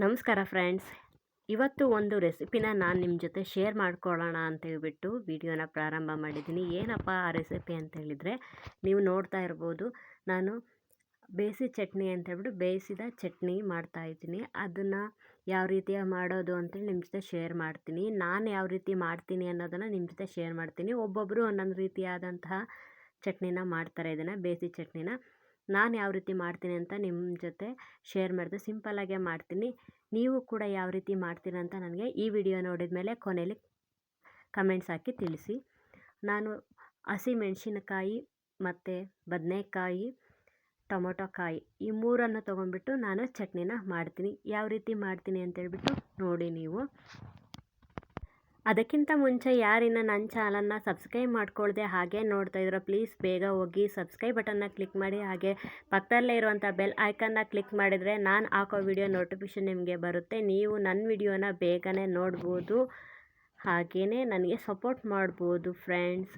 ನಮಸ್ಕಾರ ಫ್ರೆಂಡ್ಸ್. ಇವತ್ತು ಒಂದು ರೆಸಿಪಿನ ನಾನು ನಿಮ್ಮ ಜೊತೆ ಶೇರ್ ಮಾಡ್ಕೊಳ್ಳೋಣ ಅಂತ ಹೇಳ್ಬಿಟ್ಟು ವಿಡಿಯೋನ ಪ್ರಾರಂಭ ಮಾಡಿದ್ದೀನಿ. ಏನಪ್ಪ ಆ ರೆಸಿಪಿ ಅಂತ ಹೇಳಿದರೆ, ನೀವು ನೋಡ್ತಾ ಇರ್ಬೋದು, ನಾನು ಚಟ್ನಿ ಅಂತ ಹೇಳ್ಬಿಟ್ಟು ಬೇಯಿಸಿದ ಚಟ್ನಿ ಮಾಡ್ತಾಯಿದ್ದೀನಿ. ಅದನ್ನು ಯಾವ ರೀತಿಯ ಮಾಡೋದು ಅಂತೇಳಿ ನಿಮ್ಮ ಜೊತೆ ಶೇರ್ ಮಾಡ್ತೀನಿ. ನಾನು ಯಾವ ರೀತಿ ಮಾಡ್ತೀನಿ ಅನ್ನೋದನ್ನು ನಿಮ್ಮ ಜೊತೆ ಶೇರ್ ಮಾಡ್ತೀನಿ. ಒಬ್ಬೊಬ್ಬರು ಒಂದೊಂದು ರೀತಿಯಾದಂತಹ ಚಟ್ನಿನ ಮಾಡ್ತಾರೆ. ಇದನ್ನು ಬೇಯಿಸಿ ಚಟ್ನಿನ ನಾನು ಯಾವ ರೀತಿ ಮಾಡ್ತೀನಿ ಅಂತ ನಿಮ್ಮ ಜೊತೆ ಶೇರ್ ಮಾಡಿದೆ. ಸಿಂಪಲ್ಲಾಗೆ ಮಾಡ್ತೀನಿ. ನೀವು ಕೂಡ ಯಾವ ರೀತಿ ಮಾಡ್ತೀರ ಅಂತ ನನಗೆ ಈ ವಿಡಿಯೋ ನೋಡಿದ ಮೇಲೆ ಕೊನೆಯಲ್ಲಿ ಕಮೆಂಟ್ಸ್ ಹಾಕಿ ತಿಳಿಸಿ. ನಾನು ಹಸಿಮೆಣಸಿನಕಾಯಿ ಮತ್ತು ಬದನೆಕಾಯಿ, ಟೊಮೊಟೊ ಕಾಯಿ ಈ ಮೂರನ್ನು ತೊಗೊಂಡ್ಬಿಟ್ಟು ನಾನು ಚಟ್ನಿನ ಮಾಡ್ತೀನಿ. ಯಾವ ರೀತಿ ಮಾಡ್ತೀನಿ ಅಂತೇಳ್ಬಿಟ್ಟು ನೋಡಿ ನೀವು. ಅದಕ್ಕಿಂತ ಮುಂಚೆ ಯಾರಿನ್ನ ನನ್ನ ಚಾನಲ್ನ ಸಬ್ಸ್ಕ್ರೈಬ್ ಮಾಡ್ಕೊಳ್ದೆ ಹಾಗೆ ನೋಡ್ತಾ ಇದ್ದೀರೋ, ಪ್ಲೀಸ್ ಬೇಗ ಹೋಗಿ ಸಬ್ಸ್ಕ್ರೈಬ್ ಬಟನ್ನ ಕ್ಲಿಕ್ ಮಾಡಿ. ಹಾಗೆ ಪಕ್ಕದಲ್ಲೇ ಇರುವಂಥ ಬೆಲ್ ಐಕನ್ನ ಕ್ಲಿಕ್ ಮಾಡಿದರೆ ನಾನು ಹಾಕೋ ವಿಡಿಯೋ ನೋಟಿಫಿಕೇಷನ್ ನಿಮಗೆ ಬರುತ್ತೆ. ನೀವು ನನ್ನ ವಿಡಿಯೋನ ಬೇಗನೆ ನೋಡ್ಬೋದು, ಹಾಗೆಯೇ ನನಗೆ ಸಪೋರ್ಟ್ ಮಾಡ್ಬೋದು ಫ್ರೆಂಡ್ಸ್.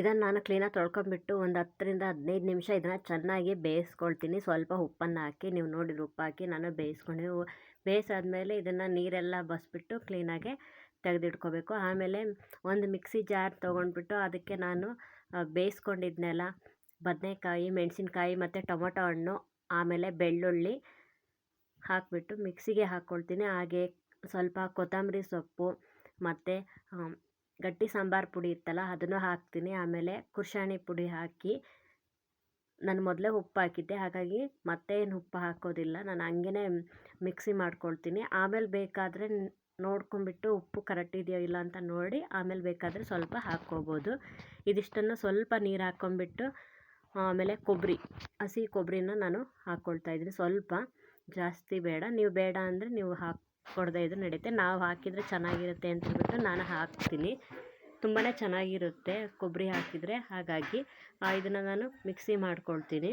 ಇದನ್ನು ನಾನು ಕ್ಲೀನಾಗಿ ತೊಳ್ಕೊಂಬಿಟ್ಟು ಒಂದು 10ರಿಂದ 15 ನಿಮಿಷ ಇದನ್ನು ಚೆನ್ನಾಗಿ ಬೇಯಿಸ್ಕೊಳ್ತೀನಿ. ಸ್ವಲ್ಪ ಉಪ್ಪನ್ನು ಹಾಕಿ, ನೀವು ನೋಡಿದ್ರೆ ಉಪ್ಪು ಹಾಕಿ ನಾನು ಬೇಯಿಸ್ಕೊಂಡು, ಬೇಯಿಸಾದ್ಮೇಲೆ ಇದನ್ನು ನೀರೆಲ್ಲ ಬಸ್ಬಿಟ್ಟು ಕ್ಲೀನಾಗೆ ತೆಗೆದಿಟ್ಕೋಬೇಕು. ಆಮೇಲೆ ಒಂದು ಮಿಕ್ಸಿ ಜಾರ್ ತೊಗೊಂಡ್ಬಿಟ್ಟು ಅದಕ್ಕೆ ನಾನು ಬೇಯಿಸ್ಕೊಂಡಿದ್ನೆಲ್ಲ ಬದನೆಕಾಯಿ, ಮೆಣಸಿನ್ಕಾಯಿ ಮತ್ತು ಟೊಮೊಟೊ ಹಣ್ಣು, ಆಮೇಲೆ ಬೆಳ್ಳುಳ್ಳಿ ಹಾಕಿಬಿಟ್ಟು ಮಿಕ್ಸಿಗೆ ಹಾಕ್ಕೊಳ್ತೀನಿ. ಹಾಗೆ ಸ್ವಲ್ಪ ಕೊತ್ತಂಬರಿ ಸೊಪ್ಪು ಮತ್ತು ಗಟ್ಟಿ ಸಾಂಬಾರು ಪುಡಿ ಇತ್ತಲ್ಲ ಅದನ್ನು ಹಾಕ್ತೀನಿ. ಆಮೇಲೆ ಕುರ್ಷಾಣಿ ಪುಡಿ ಹಾಕಿ, ನಾನು ಮೊದಲೇ ಉಪ್ಪು ಹಾಕಿದ್ದೆ, ಹಾಗಾಗಿ ಮತ್ತೇನು ಉಪ್ಪು ಹಾಕೋದಿಲ್ಲ, ನಾನು ಹಂಗೇ ಮಿಕ್ಸಿ ಮಾಡ್ಕೊಳ್ತೀನಿ. ಆಮೇಲೆ ಬೇಕಾದರೆ ನೋಡ್ಕೊಂಬಿಟ್ಟು ಉಪ್ಪು ಕರೆಕ್ಟ್ ಇದೆಯೋ ಇಲ್ಲ ಅಂತ ನೋಡಿ ಆಮೇಲೆ ಬೇಕಾದರೆ ಸ್ವಲ್ಪ ಹಾಕ್ಕೋಬೋದು. ಇದಿಷ್ಟನ್ನು ಸ್ವಲ್ಪ ನೀರು ಹಾಕ್ಕೊಂಬಿಟ್ಟು, ಆಮೇಲೆ ಹಸಿ ಕೊಬ್ಬರಿನ ನಾನು ಹಾಕ್ಕೊಳ್ತಾಯಿದ್ದೀನಿ. ಸ್ವಲ್ಪ, ಜಾಸ್ತಿ ಬೇಡ. ನೀವು ಬೇಡ ಅಂದರೆ ನೀವು ಹಾಕ್ಕೊಡದೇ ಇದ್ರೂ ನಡೆಯುತ್ತೆ. ನಾವು ಹಾಕಿದರೆ ಚೆನ್ನಾಗಿರುತ್ತೆ ಅಂತ ಹೇಳ್ಬಿಟ್ಟು ನಾನು ಹಾಕ್ತೀನಿ. ತುಂಬಾ ಚೆನ್ನಾಗಿರುತ್ತೆ ಕೊಬ್ಬರಿ ಹಾಕಿದರೆ. ಹಾಗಾಗಿ ಇದನ್ನು ನಾನು ಮಿಕ್ಸಿ ಮಾಡ್ಕೊಳ್ತೀನಿ.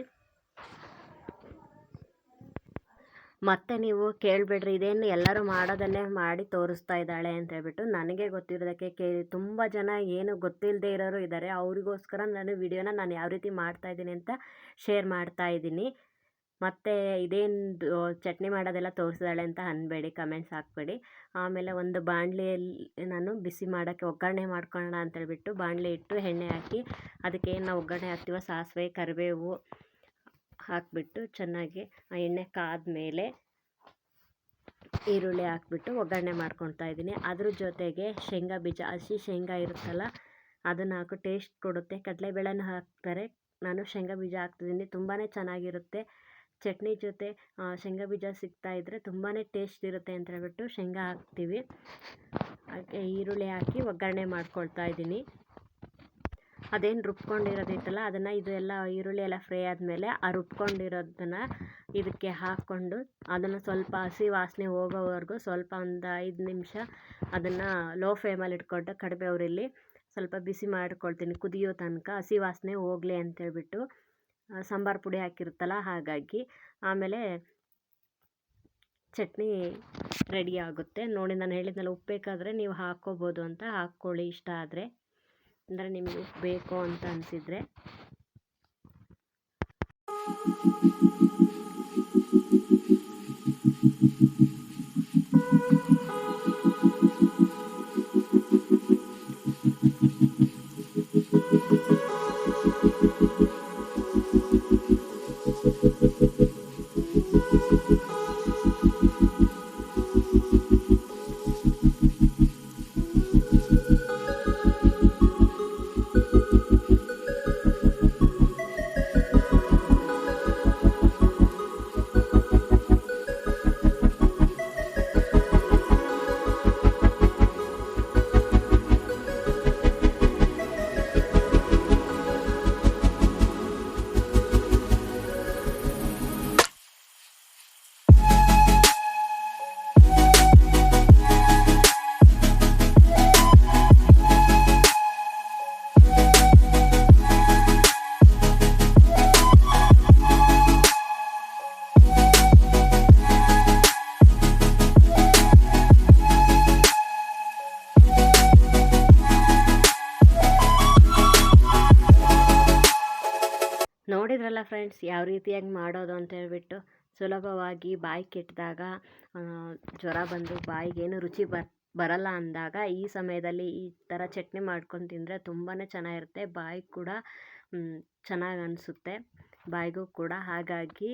ಮತ್ತು ನೀವು ಕೇಳಬೇಡ್ರಿ, ಇದೇನು ಎಲ್ಲರೂ ಮಾಡೋದನ್ನೇ ಮಾಡಿ ತೋರಿಸ್ತಾ ಇದ್ದಾಳೆ ಅಂತ ಹೇಳ್ಬಿಟ್ಟು. ನನಗೆ ಗೊತ್ತಿರೋದಕ್ಕೆ ತುಂಬ ಜನ ಏನು ಗೊತ್ತಿಲ್ಲದೆ ಇರೋರು ಇದ್ದಾರೆ. ಅವರಿಗೋಸ್ಕರ ನಾನು ವಿಡಿಯೋನ ನಾನು ಯಾವ ರೀತಿ ಮಾಡ್ತಾಯಿದ್ದೀನಿ ಅಂತ ಶೇರ್ ಮಾಡ್ತಾಯಿದ್ದೀನಿ. ಮತ್ತು ಇದೇನು ಚಟ್ನಿ ಮಾಡೋದೆಲ್ಲ ತೋರಿಸಿದಾಳೆ ಅಂತ ಅನ್ಬೇಡಿ, ಕಮೆಂಟ್ಸ್ ಹಾಕಬೇಡಿ. ಆಮೇಲೆ ಒಂದು ಬಾಣಲೆಯಲ್ಲಿ ನಾನು ಬಿಸಿ ಮಾಡೋಕ್ಕೆ ಒಗ್ಗರಣೆ ಮಾಡ್ಕೊಳ್ಳೋಣ ಅಂತೇಳ್ಬಿಟ್ಟು ಬಾಣಲೆ ಇಟ್ಟು ಎಣ್ಣೆ ಹಾಕಿ, ಅದಕ್ಕೆ ಏನು ನಾವು ಒಗ್ಗರಣೆ ಹಾಕ್ತೀವೋ ಸಾಸಿವೆ, ಕರಿಬೇವು ಹಾಕಿಬಿಟ್ಟು ಚೆನ್ನಾಗಿ ಆ ಎಣ್ಣೆ ಕಾದ್ಮೇಲೆ ಈರುಳ್ಳಿ ಹಾಕ್ಬಿಟ್ಟು ಒಗ್ಗರಣೆ ಮಾಡ್ಕೊತಾ ಇದ್ದೀನಿ. ಅದ್ರ ಜೊತೆಗೆ ಶೇಂಗಾ ಬೀಜ, ಹಸಿ ಶೇಂಗಾ ಇರುತ್ತಲ್ಲ ಅದನ್ನು ಹಾಕಿ ಟೇಸ್ಟ್ ಕೊಡುತ್ತೆ. ಕಡಲೆಬೇಳೆನ ಹಾಕ್ತಾರೆ, ನಾನು ಶೇಂಗಾ ಬೀಜ ಹಾಕ್ತಿದ್ದೀನಿ. ತುಂಬಾ ಚೆನ್ನಾಗಿರುತ್ತೆ. ಚಟ್ನಿ ಜೊತೆ ಶೇಂಗಾ ಬೀಜ ಸಿಗ್ತಾಯಿದ್ರೆ ತುಂಬಾ ಟೇಸ್ಟ್ ಇರುತ್ತೆ ಅಂತ ಹೇಳ್ಬಿಟ್ಟು ಶೇಂಗಾ ಹಾಕ್ತೀವಿ. ಹಾಗೆ ಈರುಳ್ಳಿ ಹಾಕಿ ಒಗ್ಗರಣೆ ಮಾಡ್ಕೊಳ್ತಾ ಇದ್ದೀನಿ. ಅದೇನು ರುಬ್ಕೊಂಡಿರೋದಿತ್ತಲ್ಲ ಅದನ್ನು, ಇದು ಎಲ್ಲ ಈರುಳ್ಳಿ ಎಲ್ಲ ಫ್ರೈ ಆದಮೇಲೆ ಆ ರುಬ್ಕೊಂಡಿರೋದನ್ನು ಇದಕ್ಕೆ ಹಾಕ್ಕೊಂಡು ಅದನ್ನು ಸ್ವಲ್ಪ ಹಸಿ ವಾಸನೆ ಹೋಗೋವರೆಗೂ ಸ್ವಲ್ಪ ಒಂದು 5 ನಿಮಿಷ ಅದನ್ನು ಲೋ ಫ್ಲೇಮಲ್ಲಿ ಇಟ್ಕೊಂಡು ಕಡಿಮೆ ಉರಿಲಿ ಸ್ವಲ್ಪ ಬಿಸಿ ಮಾಡ್ಕೊಳ್ತೀನಿ, ಕುದಿಯೋ ತನಕ ಹಸಿ ವಾಸನೆ ಹೋಗಲಿ ಅಂತೇಳ್ಬಿಟ್ಟು. ಸಾಂಬಾರು ಪುಡಿ ಹಾಕಿರುತ್ತಲ್ಲ ಹಾಗಾಗಿ. ಆಮೇಲೆ ಚಟ್ನಿ ರೆಡಿ ಆಗುತ್ತೆ ನೋಡಿ. ನಾನು ಹೇಳಿದ್ನಲ್ಲ ಉಪ್ಪು ಬೇಕಾದರೆ ನೀವು ಹಾಕ್ಕೋಬೋದು ಅಂತ ಹಾಕ್ಕೊಳ್ಳಿ, ಇಷ್ಟ ಆದರೆ, ಅಂದರೆ ನಿಮಗೆ ಉಪ್ಪು ಬೇಕು ಅಂತ ಅನಿಸಿದರೆ. ನೋಡಿದ್ರಲ್ಲ ಫ್ರೆಂಡ್ಸ್, ಯಾವ ರೀತಿಯಾಗಿ ಮಾಡೋದು ಅಂತ ಹೇಳ್ಬಿಟ್ಟು. ಸುಲಭವಾಗಿ ಬಾಯಿ ಕೆಟ್ಟಿದಾಗ, ಜ್ವರ ಬಂದು ಬಾಯಿಗೇನು ರುಚಿ ಬರಲ್ಲ ಅಂದಾಗ ಈ ಸಮಯದಲ್ಲಿ ಈ ಥರ ಚಟ್ನಿ ಮಾಡ್ಕೊಂಡು ತಿಂದರೆ ತುಂಬಾ ಚೆನ್ನಾಗಿರುತ್ತೆ. ಬಾಯಿ ಕೂಡ ಚೆನ್ನಾಗಿ ಅನಿಸುತ್ತೆ, ಬಾಯಿಗೂ ಕೂಡ. ಹಾಗಾಗಿ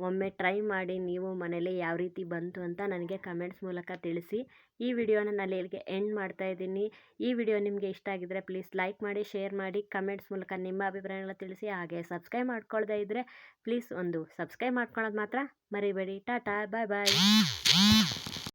ಒಮ್ಮೆ ಟ್ರೈ ಮಾಡಿ ನೀವು ಮನೇಲಿ. ಯಾವ ರೀತಿ ಬಂತು ಅಂತ ನನಗೆ ಕಮೆಂಟ್ಸ್ ಮೂಲಕ ತಿಳಿಸಿ. ಈ ವಿಡಿಯೋನ ನಾನು ಇಲ್ಲಿಗೆ ಎಂಡ್ ಮಾಡ್ತಾ ಇದ್ದೀನಿ. ಈ ವಿಡಿಯೋ ನಿಮಗೆ ಇಷ್ಟ ಆಗಿದ್ದರೆ ಪ್ಲೀಸ್ ಲೈಕ್ ಮಾಡಿ, ಶೇರ್ ಮಾಡಿ, ಕಮೆಂಟ್ಸ್ ಮೂಲಕ ನಿಮ್ಮ ಅಭಿಪ್ರಾಯಗಳನ್ನ ತಿಳಿಸಿ. ಹಾಗೆ ಸಬ್ಸ್ಕ್ರೈಬ್ ಮಾಡ್ಕೊಳ್ದೇ ಇದ್ದರೆ ಪ್ಲೀಸ್ ಒಂದು ಸಬ್ಸ್ಕ್ರೈಬ್ ಮಾಡ್ಕೊಳ್ಳೋದು ಮಾತ್ರ ಮರಿಬೇಡಿ. ಟಾಟಾ, ಬಾಯ್ ಬಾಯ್.